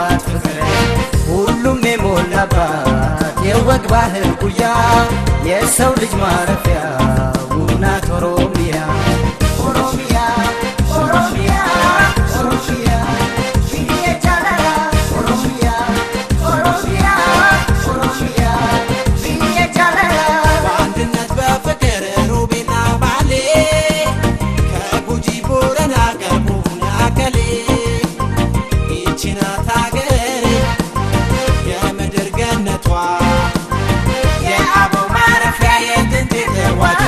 የሚፈስባት ፍቅር ሁሉም የሞላባት የወግ ባህል ጉያ የሰው ልጅ ማረፊያ ውብ ናት ኦሮሚያ ኦሮሚያ ኦሮሚያ ኦሮሚያ ብዬ ጃለላ ኦሮሚያ ኦሮሚያ ኦሮሚያ ብዬ ጃለላ በአንድነት በፍቅር ሮቤና ባሌ ከጉጂ ቦረና ገርቡና ከሌ ይህች ናት አገሬ የምድር ገነቷ የአበው ማረፊያ የጥንት ተዋቷ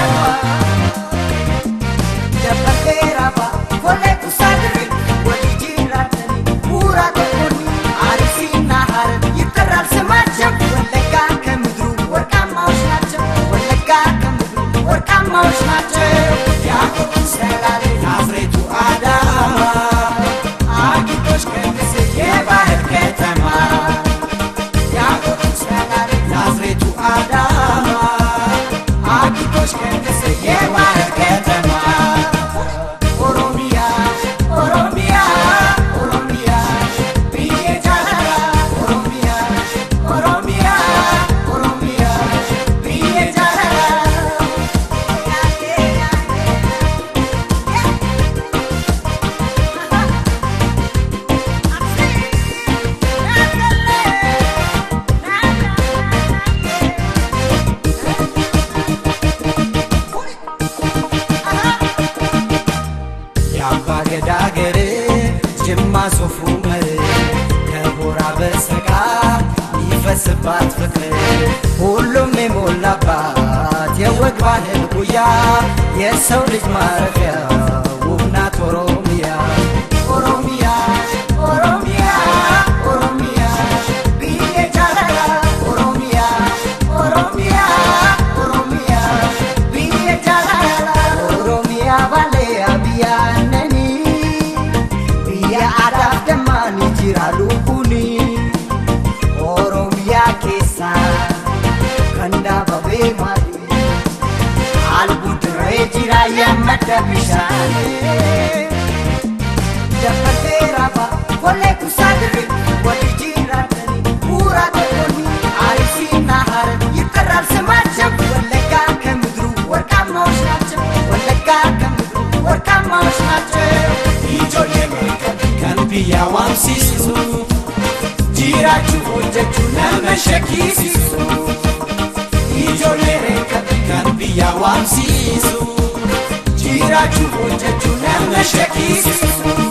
ናዝሬቱ አዳማ አጊጦሽ ቅድስት የባህል ከተማ ናዝሬቱ አዳማ አጊጦሽ ቅድስት የባህል ከተማ ኦሮሚያ ኦሮሚያ ኦሮሚያ ብዬ ጃለላ ኦሮሚያ ኦሮሚያ ኦሮሚያ ብዬ ጃለላ የአባ ገዳ አገር ጅማ ሶፍ ዑመር ከሆራ በሰቃ የሚፈስባት ፍቅር ሁሉም የሞላባት የወግ ባህል ጉያ የሰው ልጅ ማረፊያ ውብ ናት ኦሮሚያ ኦሮሚያ ኦሮሚያ ኦሮሚያ ብዬ ጃለላ ኦሮሚያ ኦሮሚያ ኦሮሚያ ብዬ ጃለላ ኦሮሚያ ባሌ አብያነኒ ብያ አዳፍ ደማኒ ጅራሉ ኩኒ ኦሮሚያ ኬሳ ከንዳ በቤ ማሊ አልቡድሬ ጅራ የመደ ቢሻኔ ደፈቴራባ ኮሌ ኩሳድሪ ወዲ ጅራተኒ ቡራ ተኮኒ አሪሲና ሀረር ይጠራል ስማቸው ወለጋ ከምድሩ ወርቃማዎች ናቸው ወለጋ ከምድሩ ወርቃማዎች ናቸው ijoollee kan biyya waamsisu jiraachuu hojjechuu nama shakkisiisu ijoollee kan biyya waamsisu jiraachuu hojjechuu nama shakkisiisu